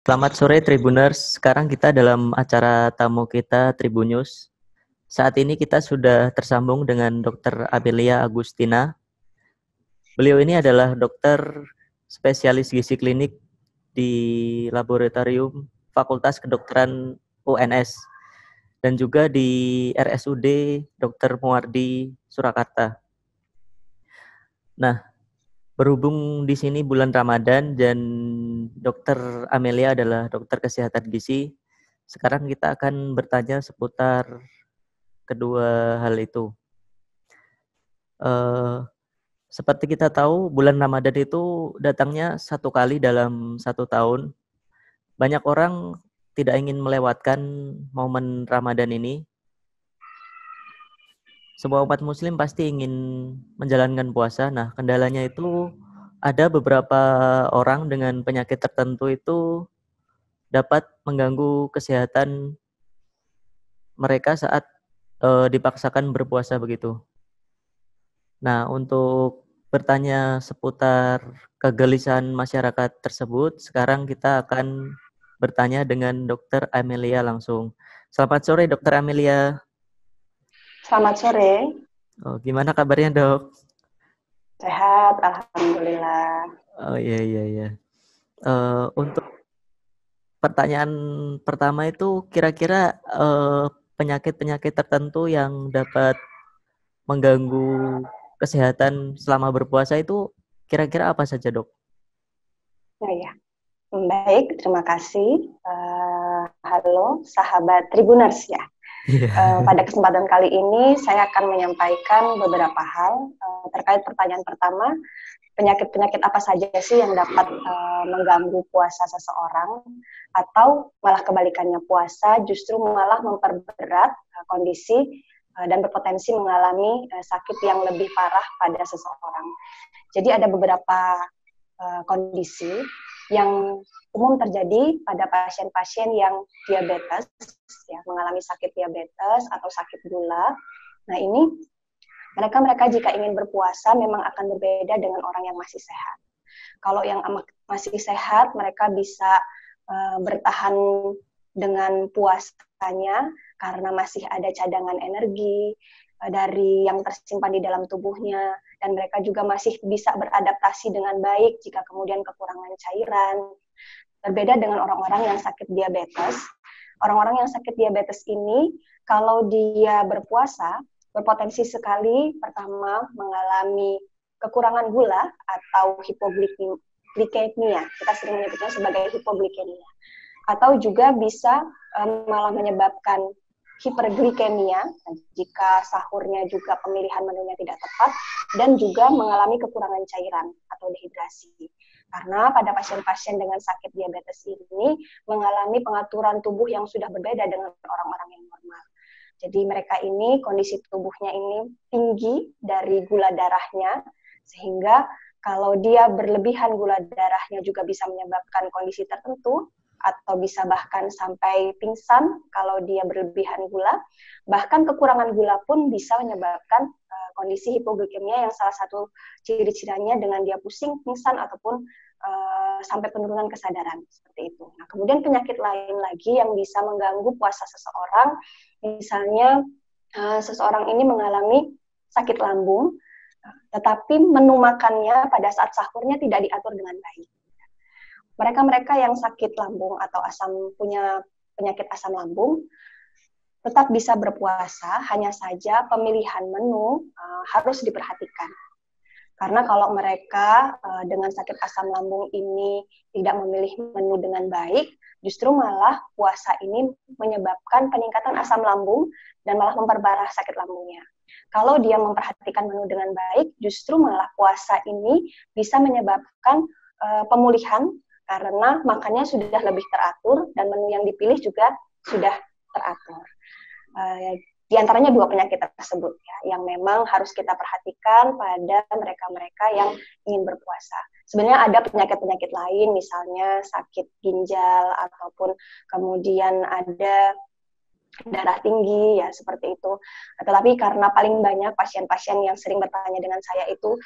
Selamat sore Tribuners, sekarang kita dalam acara tamu kita Tribunnews. Saat ini kita sudah tersambung dengan Dr. Amelia Agustina. Beliau ini adalah dokter spesialis gizi klinik di Laboratorium Fakultas Kedokteran UNS dan juga di RSUD Dr. Muardi Surakarta. Nah, berhubung di sini bulan Ramadan dan Dr. Amelia adalah dokter kesehatan gizi, sekarang kita akan bertanya seputar kedua hal itu. Seperti kita tahu, bulan Ramadan itu datangnya satu kali dalam satu tahun. Banyak orang tidak ingin melewatkan momen Ramadan ini. Semua umat muslim pasti ingin menjalankan puasa. Nah, kendalanya itu ada beberapa orang dengan penyakit tertentu itu dapat mengganggu kesehatan mereka saat dipaksakan berpuasa begitu. Nah, untuk bertanya seputar kegelisahan masyarakat tersebut, sekarang kita akan bertanya dengan Dr. Amelia langsung. Selamat sore, Dr. Amelia. Selamat sore. Oh, gimana kabarnya, Dok? Sehat, alhamdulillah. Oh iya iya iya. Untuk pertanyaan pertama itu kira-kira penyakit-penyakit tertentu yang dapat mengganggu kesehatan selama berpuasa itu kira-kira apa saja, Dok? Nah, ya. Baik, terima kasih. Halo, sahabat Tribuners ya. Iya. Pada kesempatan kali ini saya akan menyampaikan beberapa hal terkait pertanyaan pertama, penyakit-penyakit apa saja sih yang dapat mengganggu puasa seseorang, atau malah kebalikannya, puasa justru malah memperberat kondisi dan berpotensi mengalami sakit yang lebih parah pada seseorang. Jadi ada beberapa kondisi yang umum terjadi pada pasien-pasien yang diabetes, ya, mengalami sakit diabetes atau sakit gula. Nah, ini mereka jika ingin berpuasa memang akan berbeda dengan orang yang masih sehat. Kalau yang masih sehat, mereka bisa bertahan dengan puasanya karena masih ada cadangan energi dari yang tersimpan di dalam tubuhnya, dan mereka juga masih bisa beradaptasi dengan baik jika kemudian kekurangan cairan. Berbeda dengan orang-orang yang sakit diabetes. Orang-orang yang sakit diabetes ini, kalau dia berpuasa, berpotensi sekali pertama mengalami kekurangan gula atau hipoglikemia. Kita sering menyebutnya sebagai hipoglikemia. Atau juga bisa malah menyebabkan hiperglikemia jika sahurnya juga pemilihan menunya tidak tepat, dan juga mengalami kekurangan cairan atau dehidrasi. Karena pada pasien-pasien dengan sakit diabetes ini mengalami pengaturan tubuh yang sudah berbeda dengan orang-orang yang normal. Jadi mereka ini kondisi tubuhnya ini tinggi dari gula darahnya, sehingga kalau dia berlebihan gula darahnya juga bisa menyebabkan kondisi tertentu, atau bisa bahkan sampai pingsan kalau dia berlebihan gula. Bahkan kekurangan gula pun bisa menyebabkan kondisi hipoglikemia yang salah satu ciri-cirinya dengan dia pusing, pingsan, ataupun sampai penurunan kesadaran, seperti itu. Nah, kemudian penyakit lain lagi yang bisa mengganggu puasa seseorang, misalnya seseorang ini mengalami sakit lambung, tetapi menu makannya pada saat sahurnya tidak diatur dengan baik. Mereka-mereka yang sakit lambung atau punya penyakit asam lambung tetap bisa berpuasa, hanya saja pemilihan menu harus diperhatikan. Karena kalau mereka dengan sakit asam lambung ini tidak memilih menu dengan baik, justru malah puasa ini menyebabkan peningkatan asam lambung dan malah memperparah sakit lambungnya. Kalau dia memperhatikan menu dengan baik, justru malah puasa ini bisa menyebabkan pemulihan karena makannya sudah lebih teratur dan menu yang dipilih juga sudah teratur. Di antaranya dua penyakit tersebut ya, yang memang harus kita perhatikan pada mereka-mereka yang ingin berpuasa. Sebenarnya ada penyakit-penyakit lain, misalnya sakit ginjal ataupun kemudian ada darah tinggi ya, seperti itu. Tetapi karena paling banyak pasien-pasien yang sering bertanya dengan saya itu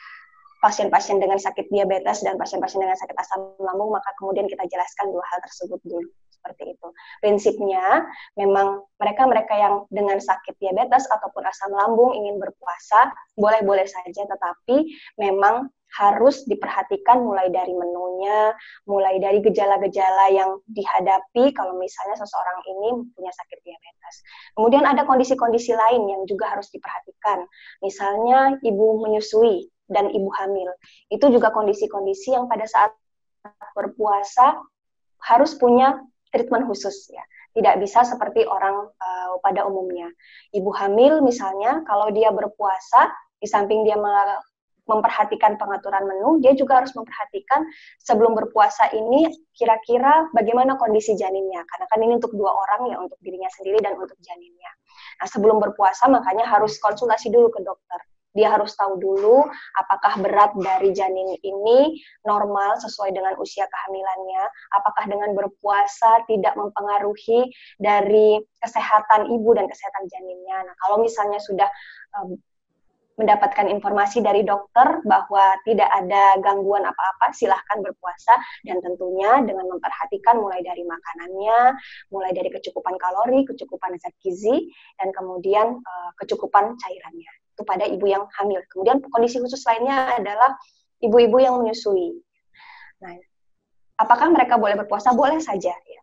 pasien-pasien dengan sakit diabetes dan pasien-pasien dengan sakit asam lambung, maka kemudian kita jelaskan dua hal tersebut dulu. Seperti itu. Prinsipnya, memang mereka-mereka yang dengan sakit diabetes ataupun asam lambung ingin berpuasa, boleh-boleh saja, tetapi memang harus diperhatikan mulai dari menunya, mulai dari gejala-gejala yang dihadapi kalau misalnya seseorang ini punya sakit diabetes. Kemudian ada kondisi-kondisi lain yang juga harus diperhatikan. Misalnya ibu menyusui dan ibu hamil. Itu juga kondisi-kondisi yang pada saat berpuasa harus punya treatment khusus ya. Tidak bisa seperti orang pada umumnya. Ibu hamil misalnya kalau dia berpuasa, di samping dia memperhatikan pengaturan menu, dia juga harus memperhatikan sebelum berpuasa ini kira-kira bagaimana kondisi janinnya. Karena kan ini untuk dua orang ya, untuk dirinya sendiri dan untuk janinnya. Nah, sebelum berpuasa makanya harus konsultasi dulu ke dokter. Dia harus tahu dulu apakah berat dari janin ini normal sesuai dengan usia kehamilannya, apakah dengan berpuasa tidak mempengaruhi dari kesehatan ibu dan kesehatan janinnya. Nah, kalau misalnya sudah mendapatkan informasi dari dokter bahwa tidak ada gangguan apa-apa, silahkan berpuasa, dan tentunya dengan memperhatikan mulai dari makanannya, mulai dari kecukupan kalori, kecukupan zat gizi, dan kemudian kecukupan cairannya. Itu pada ibu yang hamil. Kemudian kondisi khusus lainnya adalah ibu-ibu yang menyusui. Nah, apakah mereka boleh berpuasa? Boleh saja ya.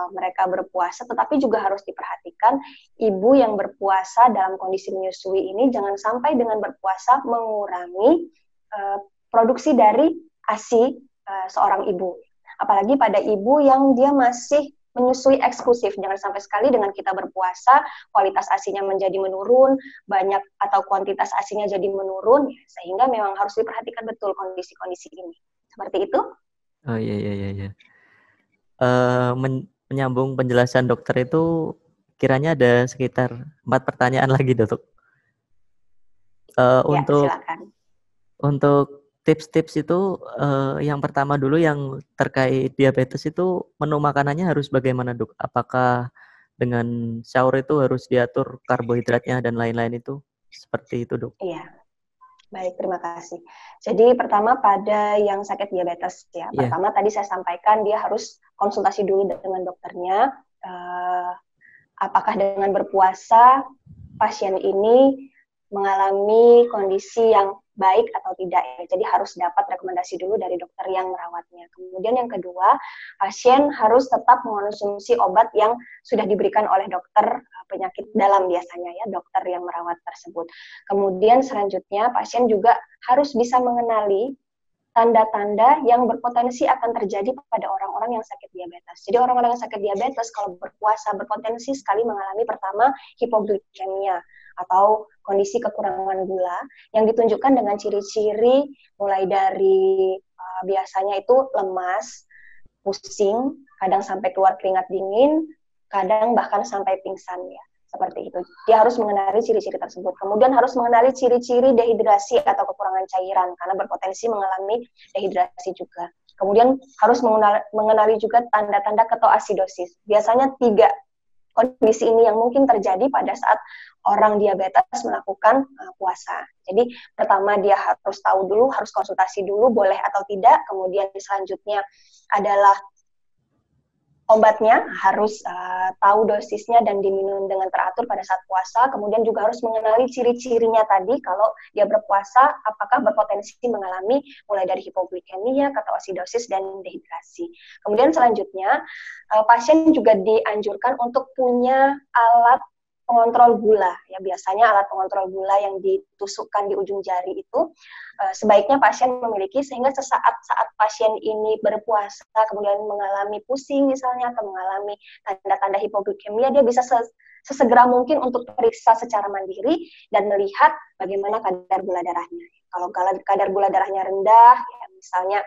Mereka berpuasa, tetapi juga harus diperhatikan ibu yang berpuasa dalam kondisi menyusui ini jangan sampai dengan berpuasa mengurangi produksi dari ASI seorang ibu. Apalagi pada ibu yang dia masih menyusui eksklusif, jangan sampai sekali dengan kita berpuasa kualitas ASI-nya menjadi menurun, banyak atau kuantitas ASI-nya jadi menurun, sehingga memang harus diperhatikan betul kondisi-kondisi ini. Seperti itu. Oh iya. Menyambung penjelasan dokter itu kiranya ada sekitar 4 pertanyaan lagi, Dok. Silakan. Untuk tips-tips itu yang pertama dulu yang terkait diabetes itu menu makanannya harus bagaimana, Dok? Apakah dengan sahur itu harus diatur karbohidratnya dan lain-lain itu? Seperti itu, Dok. Iya. Baik, terima kasih. Jadi pertama pada yang sakit diabetes ya. Pertama tadi saya sampaikan dia harus konsultasi dulu dengan dokternya. Apakah dengan berpuasa pasien ini mengalami kondisi yang baik atau tidak ya. Jadi harus dapat rekomendasi dulu dari dokter yang merawatnya. Kemudian yang kedua, pasien harus tetap mengonsumsi obat yang sudah diberikan oleh dokter penyakit dalam biasanya ya, dokter yang merawat tersebut. Kemudian selanjutnya pasien juga harus bisa mengenali tanda-tanda yang berpotensi akan terjadi pada orang-orang yang sakit diabetes. Jadi orang-orang yang sakit diabetes kalau berpuasa berpotensi sekali mengalami pertama hipoglikemia atau kondisi kekurangan gula yang ditunjukkan dengan ciri-ciri mulai dari biasanya itu lemas, pusing, kadang sampai keluar keringat dingin, kadang bahkan sampai pingsan ya. Seperti itu. Dia harus mengenali ciri-ciri tersebut. Kemudian harus mengenali ciri-ciri dehidrasi atau kekurangan cairan karena berpotensi mengalami dehidrasi juga. Kemudian harus mengenali juga tanda-tanda ketoasidosis. Biasanya 3 kondisi ini yang mungkin terjadi pada saat orang diabetes melakukan puasa. Jadi pertama dia harus tahu dulu, harus konsultasi dulu boleh atau tidak. Kemudian selanjutnya adalah obatnya harus tahu dosisnya dan diminum dengan teratur pada saat puasa. Kemudian juga harus mengenali ciri-cirinya tadi kalau dia berpuasa apakah berpotensi mengalami mulai dari hipoglikemia, ketoasidosis, dan dehidrasi. Kemudian selanjutnya pasien juga dianjurkan untuk punya alat pengontrol gula. Ya biasanya alat pengontrol gula yang ditusukkan di ujung jari itu sebaiknya pasien memiliki sehingga saat pasien ini berpuasa kemudian mengalami pusing misalnya atau mengalami tanda-tanda hipoglikemia, dia bisa sesegera mungkin untuk periksa secara mandiri dan melihat bagaimana kadar gula darahnya. Kalau kadar gula darahnya rendah, ya misalnya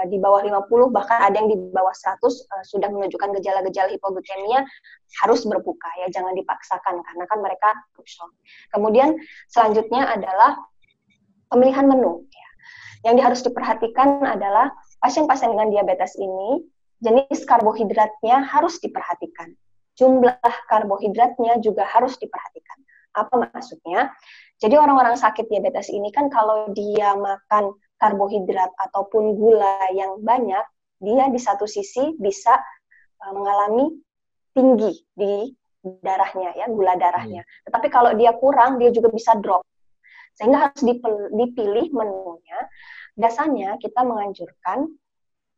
di bawah 50, bahkan ada yang di bawah 100 sudah menunjukkan gejala-gejala hipoglikemia, harus berbuka ya, jangan dipaksakan karena kan mereka krusial. Kemudian selanjutnya adalah pemilihan menu. Ya. Yang harus diperhatikan adalah pasien-pasien dengan diabetes ini jenis karbohidratnya harus diperhatikan. Jumlah karbohidratnya juga harus diperhatikan. Apa maksudnya? Jadi orang-orang sakit diabetes ini kan kalau dia makan karbohidrat ataupun gula yang banyak, dia di satu sisi bisa mengalami tinggi di darahnya, ya, gula darahnya. Tetapi kalau dia kurang, dia juga bisa drop. Sehingga harus dipilih menunya. Biasanya kita menganjurkan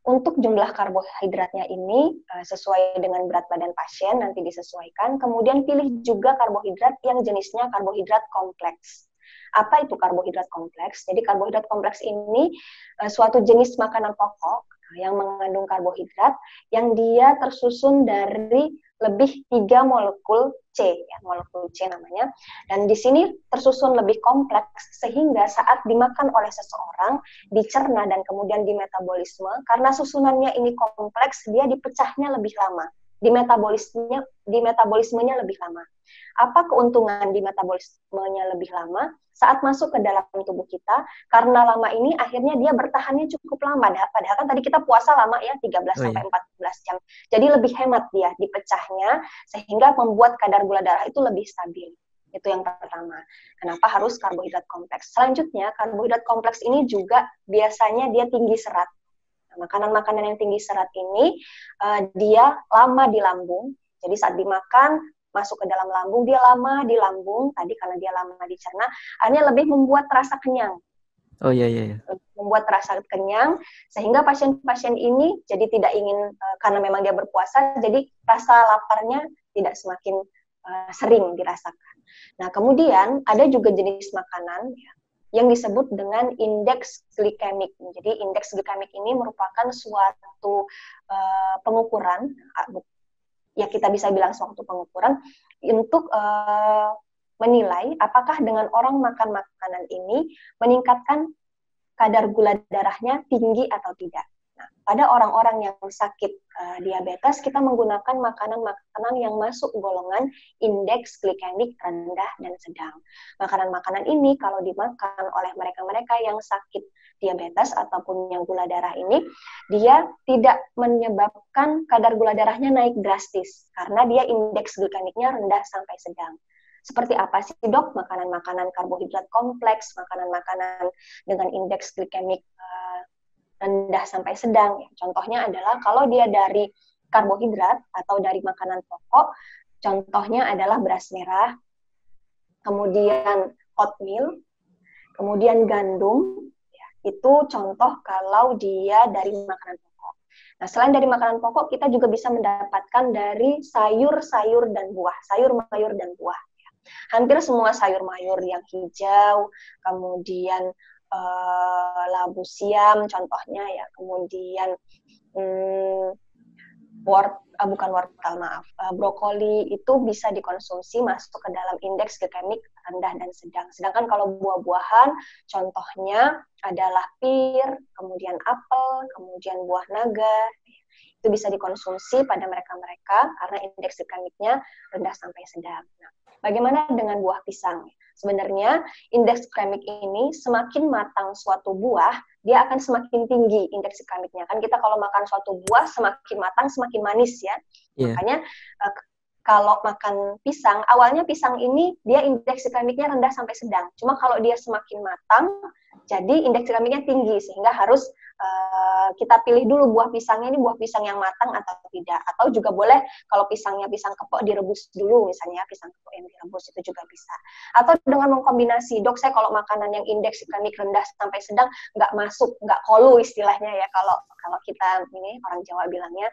untuk jumlah karbohidratnya ini sesuai dengan berat badan pasien, nanti disesuaikan. Kemudian pilih juga karbohidrat yang jenisnya karbohidrat kompleks. Apa itu karbohidrat kompleks? Jadi karbohidrat kompleks ini suatu jenis makanan pokok yang mengandung karbohidrat yang dia tersusun dari lebih 3 molekul C, ya, molekul C namanya. Dan di sini tersusun lebih kompleks sehingga saat dimakan oleh seseorang dicerna dan kemudian dimetabolisme, karena susunannya ini kompleks, dia dipecahnya lebih lama, dimetabolismenya lebih lama. Apa keuntungan di metabolismenya lebih lama? Saat masuk ke dalam tubuh kita, karena lama ini akhirnya dia bertahannya cukup lama. Padahal kan tadi kita puasa lama ya, 13-14 jam. Jadi lebih hemat dia dipecahnya, sehingga membuat kadar gula darah itu lebih stabil. Itu yang pertama. Kenapa harus karbohidrat kompleks? Selanjutnya, karbohidrat kompleks ini juga biasanya dia tinggi serat. Makanan-makanan yang tinggi serat ini, dia lama di lambung. Jadi saat dimakan, masuk ke dalam lambung, dia lama di lambung, tadi karena dia lama dicerna, akhirnya lebih membuat rasa kenyang. Oh iya. Membuat rasa kenyang, sehingga pasien-pasien ini jadi tidak ingin, karena memang dia berpuasa, jadi rasa laparnya tidak semakin sering dirasakan. Nah, kemudian ada juga jenis makanan ya, yang disebut dengan indeks glikemik. Jadi indeks glikemik ini merupakan suatu pengukuran, ya kita bisa bilang suatu pengukuran untuk menilai apakah dengan orang makan makanan ini meningkatkan kadar gula darahnya tinggi atau tidak. Nah, pada orang-orang yang sakit diabetes, kita menggunakan makanan-makanan yang masuk golongan indeks glikemik rendah dan sedang. Makanan-makanan ini kalau dimakan oleh mereka-mereka yang sakit diabetes ataupun yang gula darah ini, dia tidak menyebabkan kadar gula darahnya naik drastis, karena dia indeks glikemiknya rendah sampai sedang. Seperti apa sih dok makanan-makanan karbohidrat kompleks, makanan-makanan dengan indeks glikemik rendah sampai sedang? Contohnya adalah kalau dia dari karbohidrat atau dari makanan pokok, contohnya adalah beras merah, kemudian oatmeal, kemudian gandum, itu contoh kalau dia dari makanan pokok. Nah, selain dari makanan pokok, kita juga bisa mendapatkan dari sayur-sayur dan buah, sayur mayur dan buah. Hampir semua sayur mayur yang hijau, kemudian labu siam contohnya ya, kemudian brokoli itu bisa dikonsumsi, masuk ke dalam indeks glikemik rendah dan sedang. Sedangkan kalau buah-buahan, contohnya adalah pir, kemudian apel, kemudian buah naga, itu bisa dikonsumsi pada mereka-mereka karena indeks glikemiknya rendah sampai sedang. Nah, bagaimana dengan buah pisang? Sebenarnya indeks glikemik ini semakin matang suatu buah, dia akan semakin tinggi indeks glikemiknya. Kan kita kalau makan suatu buah semakin matang semakin manis ya. Yeah. Makanya kalau makan pisang, awalnya pisang ini dia indeks glikemiknya rendah sampai sedang. Cuma kalau dia semakin matang, jadi indeks glikemiknya tinggi, sehingga harus kita pilih dulu buah pisangnya ini buah pisang yang matang atau tidak. Atau juga boleh kalau pisangnya pisang kepok direbus dulu, misalnya pisang kepok yang direbus itu juga bisa. Atau dengan mengkombinasi, dok saya kalau makanan yang indeks glikemik rendah sampai sedang nggak masuk, nggak kolu istilahnya ya kalau kita ini orang Jawa bilangnya,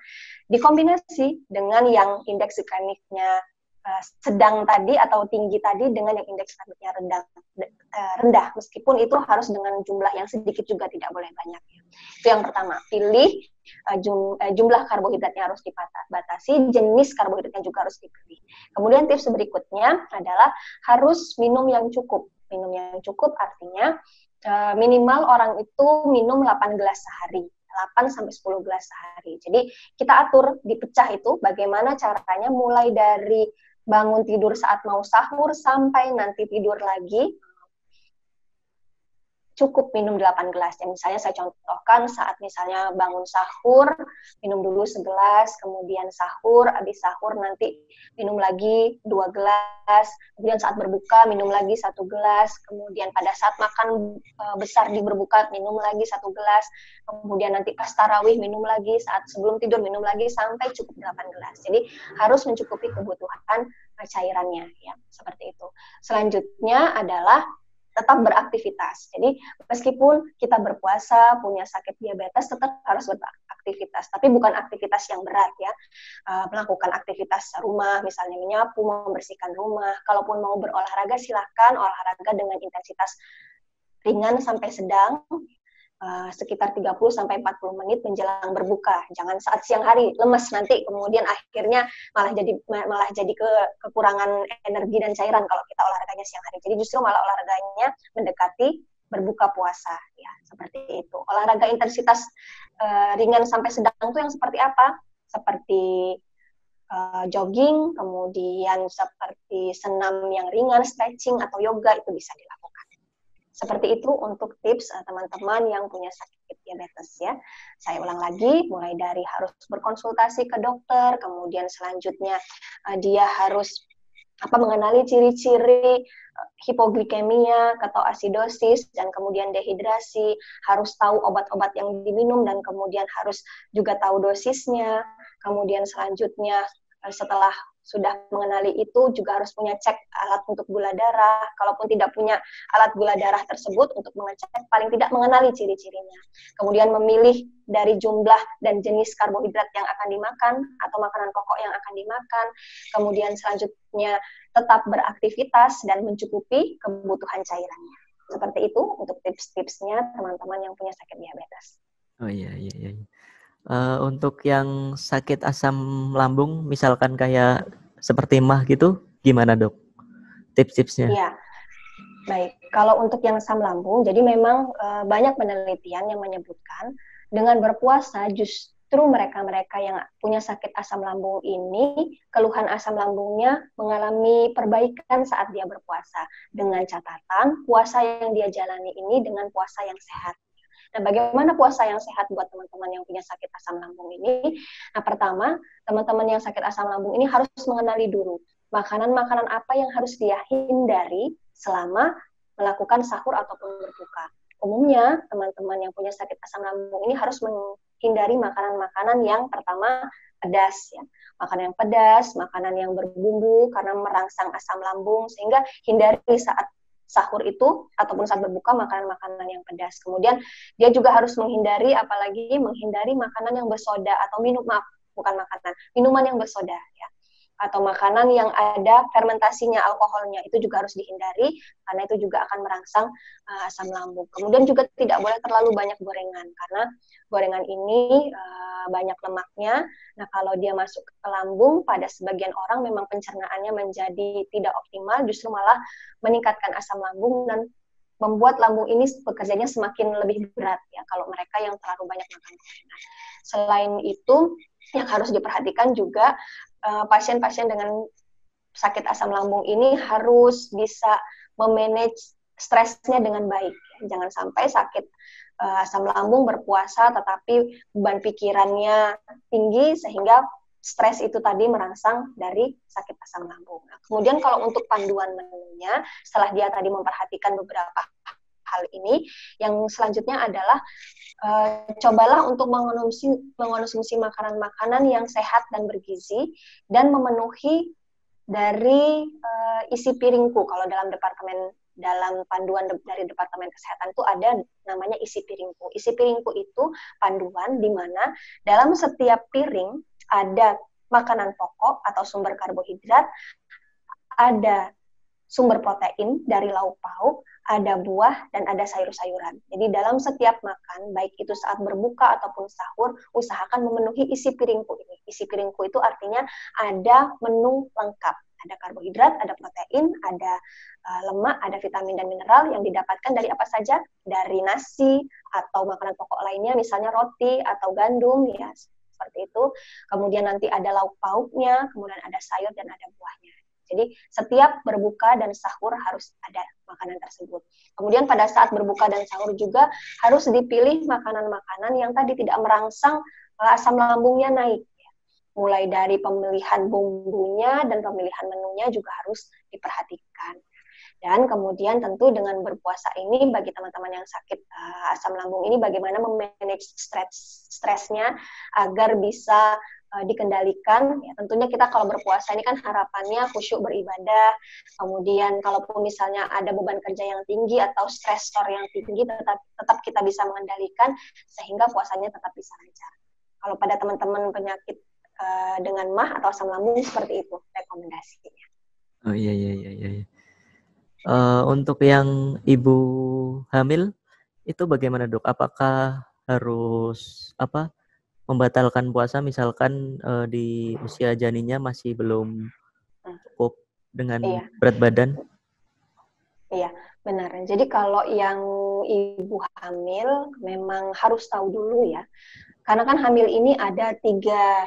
dikombinasi dengan yang indeks glikemiknya sedang tadi atau tinggi tadi dengan yang indeks glikemiknya rendah, meskipun itu harus dengan jumlah yang sedikit juga, tidak boleh banyak. Itu yang pertama, pilih jumlah karbohidratnya harus dibatasi, jenis karbohidratnya juga harus dipilih. Kemudian tips berikutnya adalah harus minum yang cukup. Minum yang cukup artinya minimal orang itu minum 8 gelas sehari. 8-10 gelas sehari. Jadi kita atur, dipecah itu bagaimana caranya, mulai dari bangun tidur saat mau sahur sampai nanti tidur lagi. cukup minum 8 gelas. Ya, misalnya saya contohkan saat misalnya bangun sahur, minum dulu 11, kemudian sahur, habis sahur nanti minum lagi 2 gelas, kemudian saat berbuka minum lagi 1 gelas, kemudian pada saat makan besar di berbuka minum lagi 1 gelas, kemudian nanti pas tarawih minum lagi, saat sebelum tidur minum lagi sampai cukup 8 gelas. Jadi harus mencukupi kebutuhan cairannya, ya, seperti itu. Selanjutnya adalah tetap beraktivitas. Jadi meskipun kita berpuasa, punya sakit diabetes, tetap harus beraktivitas. Tapi bukan aktivitas yang berat ya. Melakukan aktivitas rumah, misalnya menyapu, membersihkan rumah. Kalaupun mau berolahraga, silakan olahraga dengan intensitas ringan sampai sedang. Sekitar 30-40 menit menjelang berbuka. Jangan saat siang hari, lemes nanti, kemudian akhirnya malah jadi kekurangan energi dan cairan kalau kita olahraganya siang hari. Jadi justru malah olahraganya mendekati berbuka puasa, ya seperti itu. Olahraga intensitas ringan sampai sedang itu yang seperti apa? Seperti jogging, kemudian seperti senam yang ringan, stretching atau yoga itu bisa dilakukan. Seperti itu untuk tips teman-teman yang punya sakit diabetes ya. Saya ulang lagi, mulai dari harus berkonsultasi ke dokter, kemudian selanjutnya dia harus mengenali ciri-ciri hipoglikemia, ketoasidosis, dan kemudian dehidrasi, harus tahu obat-obat yang diminum dan kemudian harus juga tahu dosisnya. Kemudian selanjutnya setelah sudah mengenali itu juga harus punya cek alat untuk gula darah. Kalaupun tidak punya alat gula darah tersebut untuk mengecek, paling tidak mengenali ciri-cirinya. Kemudian memilih dari jumlah dan jenis karbohidrat yang akan dimakan atau makanan pokok yang akan dimakan. Kemudian selanjutnya tetap beraktivitas dan mencukupi kebutuhan cairannya. Seperti itu untuk tips-tipsnya teman-teman yang punya sakit diabetes. Oh iya. Untuk yang sakit asam lambung, misalkan kayak seperti MAH gitu, gimana dok? Tips-tipsnya? Iya, baik. Kalau untuk yang asam lambung, jadi memang banyak penelitian yang menyebutkan dengan berpuasa justru mereka-mereka yang punya sakit asam lambung ini, keluhan asam lambungnya mengalami perbaikan saat dia berpuasa. Dengan catatan, puasa yang dia jalani ini dengan puasa yang sehat. Nah, bagaimana puasa yang sehat buat teman-teman yang punya sakit asam lambung ini? Nah, pertama, teman-teman yang sakit asam lambung ini harus mengenali dulu makanan-makanan apa yang harus dia hindari selama melakukan sahur ataupun berbuka. Umumnya, teman-teman yang punya sakit asam lambung ini harus menghindari makanan-makanan yang pertama pedas, ya. Makanan yang pedas, makanan yang berbumbu karena merangsang asam lambung, sehingga hindari saat sahur itu ataupun saat berbuka makanan-makanan yang pedas. Kemudian dia juga harus menghindari makanan yang bersoda atau minuman yang bersoda ya. Atau makanan yang ada fermentasinya, alkoholnya, itu juga harus dihindari karena itu juga akan merangsang asam lambung. Kemudian juga tidak boleh terlalu banyak gorengan karena gorengan ini banyak lemaknya. Nah, kalau dia masuk ke lambung, pada sebagian orang memang pencernaannya menjadi tidak optimal, justru malah meningkatkan asam lambung dan membuat lambung ini bekerjanya semakin lebih berat ya kalau mereka yang terlalu banyak makan gorengan. Selain itu, yang harus diperhatikan juga pasien-pasien dengan sakit asam lambung ini harus bisa memanage stresnya dengan baik. Jangan sampai sakit asam lambung berpuasa tetapi beban pikirannya tinggi sehingga stres itu tadi merangsang dari sakit asam lambung. Nah, kemudian kalau untuk panduan menunya, setelah dia tadi memperhatikan beberapa hal ini, yang selanjutnya adalah cobalah untuk mengonsumsi makanan-makanan yang sehat dan bergizi dan memenuhi dari isi piringku. Kalau dalam panduan dari Departemen Kesehatan itu ada namanya isi piringku. Isi piringku itu panduan di mana dalam setiap piring ada makanan pokok atau sumber karbohidrat, ada sumber protein dari lauk pauk, ada buah, dan ada sayur-sayuran. Jadi dalam setiap makan, baik itu saat berbuka ataupun sahur, usahakan memenuhi isi piringku ini. Isi piringku itu artinya ada menu lengkap. Ada karbohidrat, ada protein, ada lemak, ada vitamin dan mineral yang didapatkan dari apa saja? Dari nasi atau makanan pokok lainnya, misalnya roti atau gandum, ya seperti itu. Kemudian nanti ada lauk pauknya, kemudian ada sayur dan ada buahnya. Jadi setiap berbuka dan sahur harus ada makanan tersebut. Kemudian pada saat berbuka dan sahur juga harus dipilih makanan-makanan yang tadi tidak merangsang asam lambungnya naik. Mulai dari pemilihan bumbunya dan pemilihan menunya juga harus diperhatikan. Dan kemudian tentu dengan berpuasa ini bagi teman-teman yang sakit asam lambung ini bagaimana memanage stresnya agar bisa dikendalikan. Ya, tentunya kita kalau berpuasa ini kan harapannya khusyuk beribadah, kemudian kalaupun misalnya ada beban kerja yang tinggi atau stresor yang tinggi tetap kita bisa mengendalikan sehingga puasanya tetap bisa lancar. Kalau pada teman-teman penyakit dengan MAH atau asam lambung seperti itu rekomendasinya. Oh iya. Untuk yang ibu hamil itu bagaimana dok? Apakah harus membatalkan puasa misalkan di usia janinnya masih belum cukup dengan berat badan? Iya, benar. Jadi kalau yang ibu hamil memang harus tahu dulu ya. Karena kan hamil ini ada tiga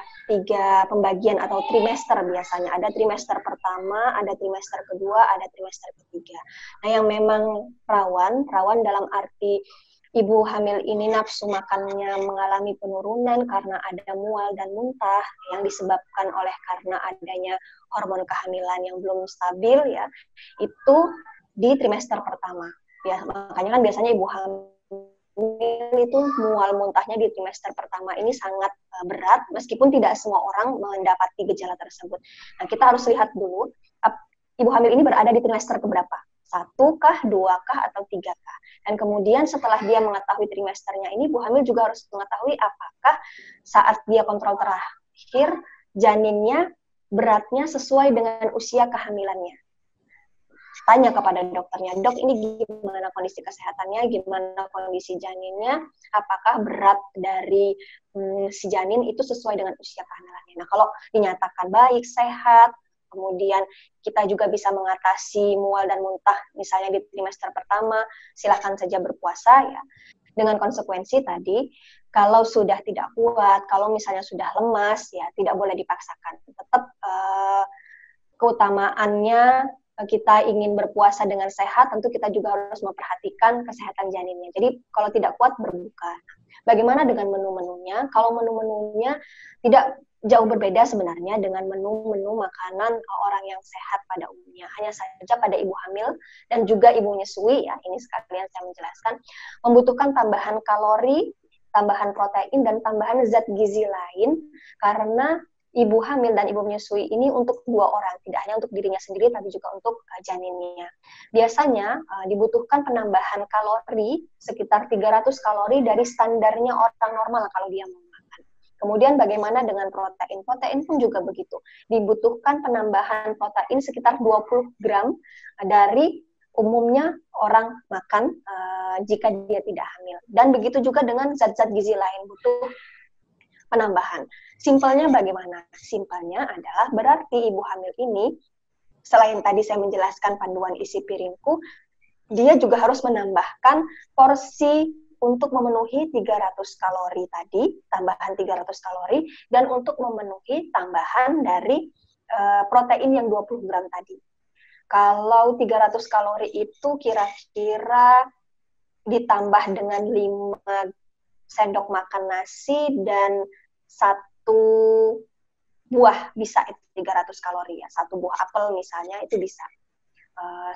pembagian atau trimester biasanya. Ada trimester pertama, ada trimester kedua, ada trimester ketiga. Nah, yang memang rawan dalam arti ibu hamil ini nafsu makannya mengalami penurunan karena ada mual dan muntah yang disebabkan oleh karena adanya hormon kehamilan yang belum stabil ya. Itu di trimester pertama. Ya, makanya kan biasanya ibu hamil itu mual muntahnya di trimester pertama ini sangat berat, meskipun tidak semua orang mendapati gejala tersebut. Nah, kita harus lihat dulu, ibu hamil ini berada di trimester keberapa? 1 kah, 2 kah, atau 3 kah? Dan kemudian setelah dia mengetahui trimesternya ini, ibu hamil juga harus mengetahui apakah saat dia kontrol terakhir, janinnya beratnya sesuai dengan usia kehamilannya. Tanya kepada dokternya, dok ini gimana kondisi kesehatannya, gimana kondisi janinnya, apakah berat dari si janin itu sesuai dengan usia kehamilannya. Nah, kalau dinyatakan baik, sehat, kemudian kita juga bisa mengatasi mual dan muntah, misalnya di trimester pertama, silakan saja berpuasa ya. Dengan konsekuensi tadi, kalau sudah tidak kuat, kalau misalnya sudah lemas, ya tidak boleh dipaksakan. Tetap keutamaannya kita ingin berpuasa dengan sehat, tentu kita juga harus memperhatikan kesehatan janinnya. Jadi kalau tidak kuat berbuka. Bagaimana dengan menu-menunya? Kalau menu-menunya tidak jauh berbeda sebenarnya dengan menu-menu makanan orang yang sehat pada umumnya. Hanya saja pada ibu hamil dan juga ibu menyusui, ya ini sekalian saya menjelaskan, membutuhkan tambahan kalori, tambahan protein, dan tambahan zat gizi lain karena ibu hamil dan ibu menyusui ini untuk 2 orang, tidak hanya untuk dirinya sendiri, tapi juga untuk janinnya. Biasanya dibutuhkan penambahan kalori sekitar 300 kalori dari standarnya orang normal kalau dia mau makan. Kemudian bagaimana dengan protein? Protein pun juga begitu. Dibutuhkan penambahan protein sekitar 20 gram dari umumnya orang makan jika dia tidak hamil. Dan begitu juga dengan zat-zat gizi lain, butuh penambahan. Simpelnya bagaimana? Simpelnya adalah berarti ibu hamil ini, selain tadi saya menjelaskan panduan isi piringku, dia juga harus menambahkan porsi untuk memenuhi 300 kalori tadi, tambahan 300 kalori, dan untuk memenuhi tambahan dari protein yang 20 gram tadi. Kalau 300 kalori itu kira-kira ditambah dengan 5 sendok makan nasi dan 1 buah bisa itu 300 kalori ya. 1 buah apel misalnya itu bisa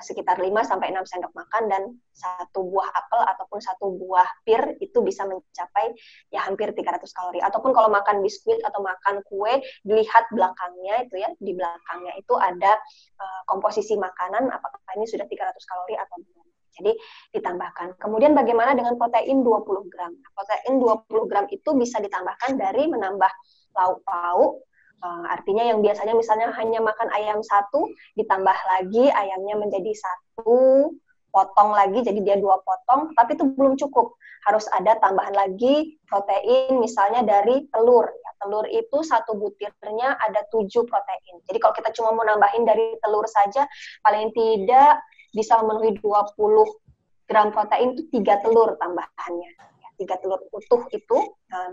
sekitar 5-6 sendok makan, dan 1 buah apel ataupun 1 buah pir itu bisa mencapai ya hampir 300 kalori. Ataupun kalau makan biskuit atau makan kue, dilihat belakangnya itu ya, di belakangnya itu ada komposisi makanan apakah ini sudah 300 kalori atau belum. Jadi ditambahkan. Kemudian bagaimana dengan protein 20 gram? Protein 20 gram itu bisa ditambahkan dari menambah lauk pauk. Artinya yang biasanya misalnya hanya makan ayam 1, ditambah lagi ayamnya menjadi 1 potong lagi, jadi dia 2 potong, tapi itu belum cukup. Harus ada tambahan lagi protein misalnya dari telur. Ya, telur itu 1 butirnya ada 7 protein. Jadi kalau kita cuma mau nambahin dari telur saja, paling tidak bisa memenuhi 20 gram protein, itu 3 telur tambahannya. Ya, 3 telur utuh itu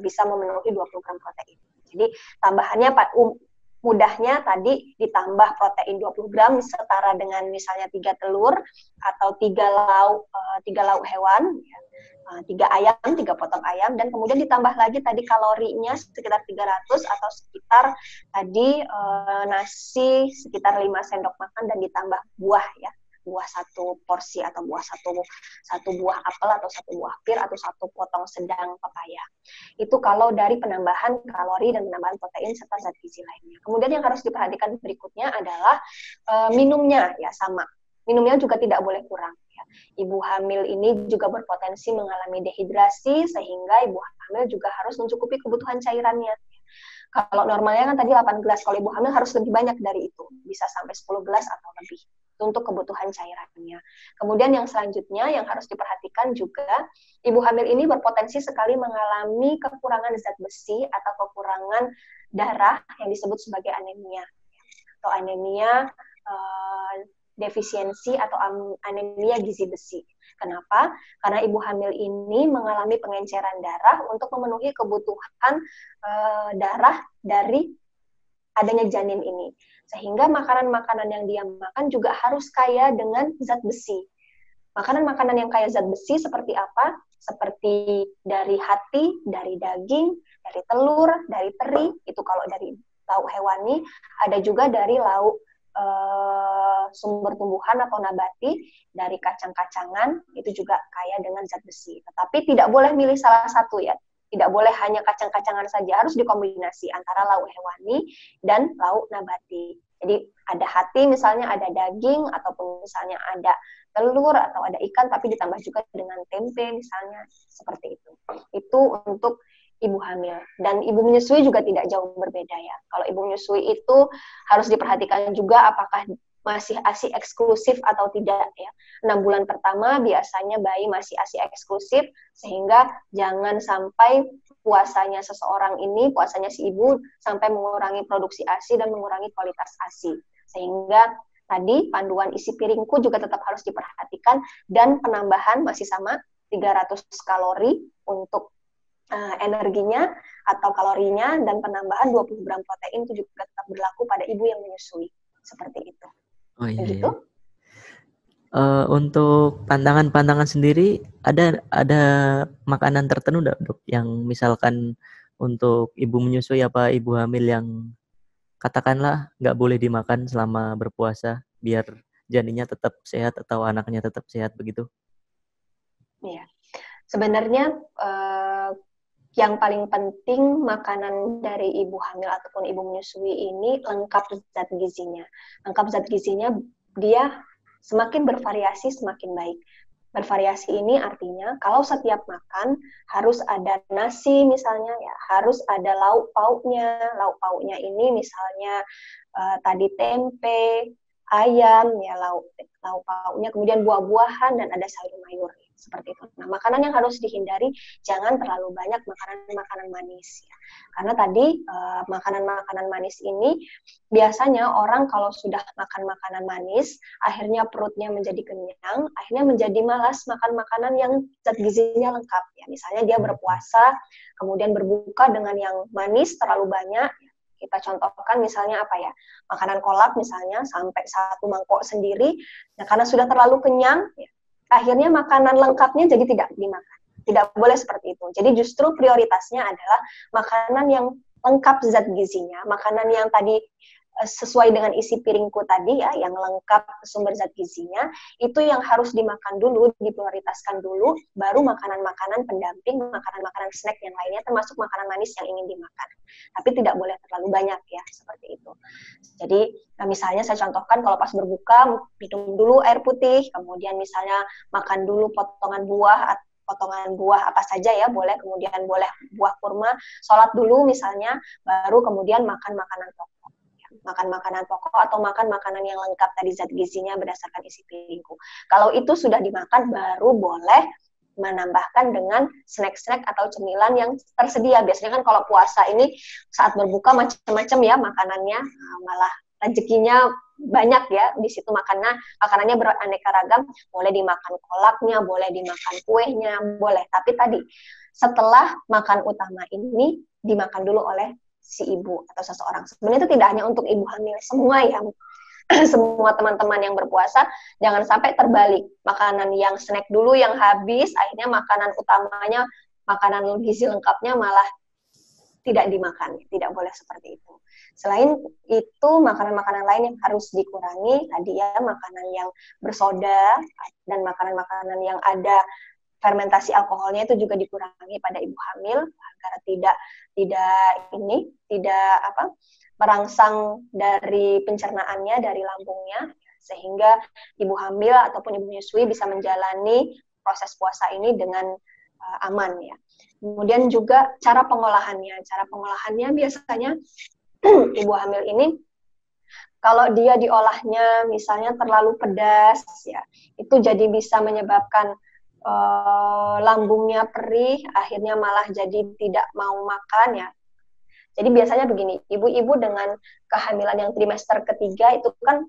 bisa memenuhi 20 gram protein. Jadi tambahannya mudahnya tadi ditambah protein 20 gram setara dengan misalnya 3 telur atau 3 lauk hewan, ya. 3 ayam, 3 potong ayam, dan kemudian ditambah lagi tadi kalorinya sekitar 300 atau sekitar tadi nasi sekitar 5 sendok makan dan ditambah buah ya. Buah satu porsi atau satu buah apel atau satu buah pir atau satu potong sedang pepaya. Itu kalau dari penambahan kalori dan penambahan protein serta zat gizi lainnya. Kemudian yang harus diperhatikan berikutnya adalah minumnya ya sama. Minumnya juga tidak boleh kurang. Ya. Ibu hamil ini juga berpotensi mengalami dehidrasi sehingga ibu hamil juga harus mencukupi kebutuhan cairannya. Kalau normalnya kan tadi 8 gelas, kalau ibu hamil harus lebih banyak dari itu, bisa sampai 10 gelas atau lebih untuk kebutuhan cairannya. Kemudian yang selanjutnya yang harus diperhatikan juga, ibu hamil ini berpotensi sekali mengalami kekurangan zat besi atau kekurangan darah yang disebut sebagai anemia. Atau anemia defisiensi atau anemia gizi besi. Kenapa? Karena ibu hamil ini mengalami pengenceran darah untuk memenuhi kebutuhan darah dari adanya janin ini. Sehingga makanan-makanan yang dia makan juga harus kaya dengan zat besi. Makanan-makanan yang kaya zat besi seperti apa? Seperti dari hati, dari daging, dari telur, dari teri, itu kalau dari lauk hewani, ada juga dari lauk sumber tumbuhan atau nabati, dari kacang-kacangan, itu juga kaya dengan zat besi. Tetapi tidak boleh milih salah satu ya. Tidak boleh hanya kacang-kacangan saja, harus dikombinasi antara lauk hewani dan lauk nabati. Jadi ada hati misalnya, ada daging, ataupun misalnya ada telur atau ada ikan, tapi ditambah juga dengan tempe misalnya, seperti itu. Itu untuk ibu hamil. Dan ibu menyusui juga tidak jauh berbeda ya. Kalau ibu menyusui itu harus diperhatikan juga apakah masih ASI eksklusif atau tidak ya. 6 bulan pertama biasanya bayi masih ASI eksklusif, sehingga jangan sampai puasanya seseorang ini, puasanya si ibu sampai mengurangi produksi ASI dan mengurangi kualitas ASI. Sehingga tadi panduan isi piringku juga tetap harus diperhatikan, dan penambahan masih sama 300 kalori untuk energinya atau kalorinya, dan penambahan 20 gram protein itu juga tetap berlaku pada ibu yang menyusui. Seperti itu. Oh iya. Begitu? Untuk pantangan-pantangan sendiri ada makanan tertentu enggak, Dok, yang misalkan untuk ibu menyusui apa ibu hamil yang katakanlah nggak boleh dimakan selama berpuasa biar janinnya tetap sehat atau anaknya tetap sehat begitu? Iya. Sebenarnya yang paling penting makanan dari ibu hamil ataupun ibu menyusui ini lengkap zat gizinya. Lengkap zat gizinya dia semakin bervariasi semakin baik. Bervariasi ini artinya kalau setiap makan harus ada nasi misalnya ya, harus ada lauk pauknya. Lauk pauknya ini misalnya tadi tempe, ayam ya, lauk pauknya, kemudian buah-buahan dan ada sayur mayur seperti itu. Nah, makanan yang harus dihindari jangan terlalu banyak makanan-makanan manis ya. Karena tadi makanan-makanan manis ini biasanya orang kalau sudah makan makanan manis, akhirnya perutnya menjadi kenyang, akhirnya menjadi malas makan makanan yang zat gizinya lengkap ya. Misalnya dia berpuasa, kemudian berbuka dengan yang manis terlalu banyak. Kita contohkan misalnya apa ya, makanan kolak misalnya sampai 1 mangkok sendiri, nah karena sudah terlalu kenyang, ya, akhirnya makanan lengkapnya jadi tidak dimakan. Tidak boleh seperti itu. Jadi justru prioritasnya adalah makanan yang lengkap zat gizinya, makanan yang tadi sesuai dengan isi piringku tadi ya, yang lengkap sumber zat gizinya, itu yang harus dimakan dulu, diprioritaskan dulu, baru makanan-makanan pendamping, makanan-makanan snack yang lainnya, termasuk makanan manis yang ingin dimakan. Tapi tidak boleh terlalu banyak ya, seperti itu. Jadi misalnya saya contohkan kalau pas berbuka, minum dulu air putih, kemudian misalnya makan dulu potongan buah apa saja ya, boleh, kemudian boleh buah kurma, sholat dulu misalnya, baru kemudian makan makanan pokok. Makan makanan pokok atau makan makanan yang lengkap tadi zat gizinya berdasarkan isi piringku. Kalau itu sudah dimakan, baru boleh menambahkan dengan snack-snack atau cemilan yang tersedia. Biasanya kan kalau puasa ini saat berbuka macam-macam ya makanannya, malah rezekinya banyak ya di situ, makanannya beraneka ragam, boleh dimakan kolaknya, boleh dimakan kuenya, boleh. Tapi tadi setelah makan utama ini dimakan dulu oleh si ibu atau seseorang. Sebenarnya itu tidak hanya untuk ibu hamil, semua ya, semua teman-teman yang berpuasa, jangan sampai terbalik. Makanan yang snack dulu yang habis, akhirnya makanan utamanya, makanan gizi lengkapnya malah tidak dimakan. Tidak boleh seperti itu. Selain itu, makanan-makanan lain yang harus dikurangi, tadi ya, makanan yang bersoda dan makanan-makanan yang ada fermentasi alkoholnya itu juga dikurangi pada ibu hamil agar tidak merangsang dari pencernaannya, dari lambungnya, sehingga ibu hamil ataupun ibu menyusui bisa menjalani proses puasa ini dengan aman ya. Kemudian juga cara pengolahannya biasanya ibu hamil ini kalau dia diolahnya misalnya terlalu pedas ya, itu jadi bisa menyebabkan lambungnya perih, akhirnya malah jadi tidak mau makan ya. Jadi biasanya begini, ibu-ibu dengan kehamilan yang trimester ketiga itu kan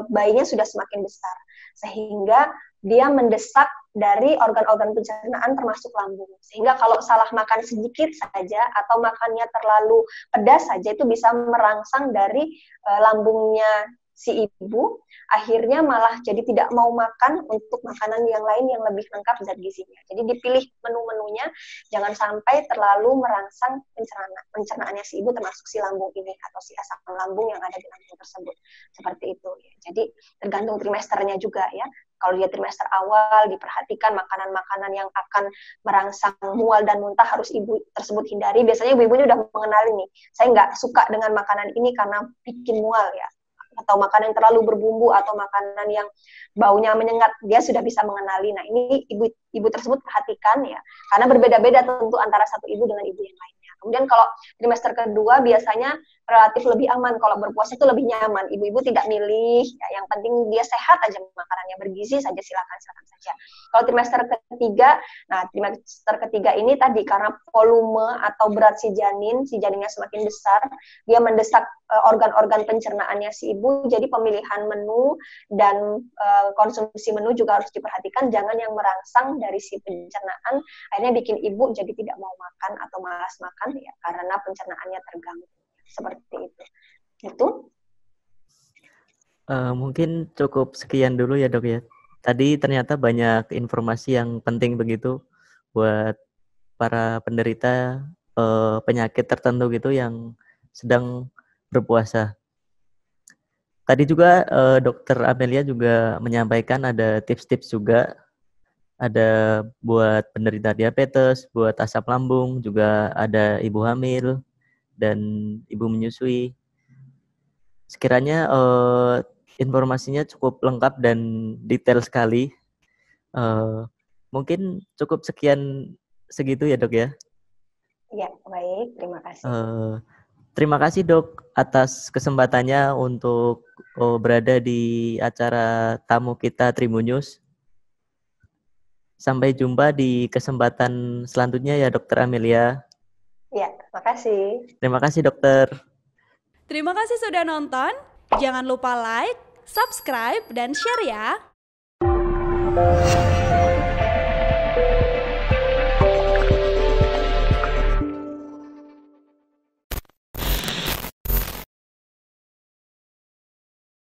bayinya sudah semakin besar, sehingga dia mendesak dari organ-organ pencernaan termasuk lambung. Sehingga kalau salah makan sedikit saja atau makannya terlalu pedas saja itu bisa merangsang dari lambungnya si ibu, akhirnya malah jadi tidak mau makan untuk makanan yang lain yang lebih lengkap zat gizinya. Jadi dipilih menu-menunya, jangan sampai terlalu merangsang pencernaannya si ibu termasuk si lambung ini atau si asam lambung yang ada di lambung tersebut. Seperti itu. Ya. Jadi tergantung trimesternya juga ya. Kalau dia trimester awal, diperhatikan makanan-makanan yang akan merangsang mual dan muntah harus ibu tersebut hindari. Biasanya ibu-ibu udah mengenali nih, saya nggak suka dengan makanan ini karena bikin mual ya. Atau makanan yang terlalu berbumbu atau makanan yang baunya menyengat, dia sudah bisa mengenali. Nah, ini ibu tersebut perhatikan ya, karena berbeda-beda tentu antara satu ibu dengan ibu yang lainnya. Kemudian kalau trimester kedua biasanya relatif lebih aman, kalau berpuasa itu lebih nyaman. Ibu-ibu tidak milih, ya, yang penting dia sehat aja makanannya, bergizi saja silakan saja. Kalau trimester ketiga ini tadi karena volume atau berat si janinnya semakin besar, dia mendesak organ-organ pencernaannya si ibu, jadi pemilihan menu dan konsumsi menu juga harus diperhatikan, jangan yang merangsang dari si pencernaan, akhirnya bikin ibu jadi tidak mau makan atau malas makan ya karena pencernaannya terganggu. Seperti itu. Itu mungkin cukup sekian dulu ya dok ya. Tadi ternyata banyak informasi yang penting begitu buat para penderita penyakit tertentu gitu yang sedang berpuasa. Tadi juga Dokter Amelia juga menyampaikan ada tips-tips juga. Ada buat penderita diabetes, buat asam lambung, juga ada ibu hamil dan ibu menyusui. Sekiranya informasinya cukup lengkap dan detail sekali. Mungkin cukup segitu ya dok ya? Ya, baik. Terima kasih. Terima kasih dok atas kesempatannya untuk berada di acara tamu kita Tribun News. Sampai jumpa di kesempatan selanjutnya ya Dokter Amelia. Ya, makasih. Terima kasih dokter. Terima kasih sudah nonton. Jangan lupa like, subscribe, dan share ya.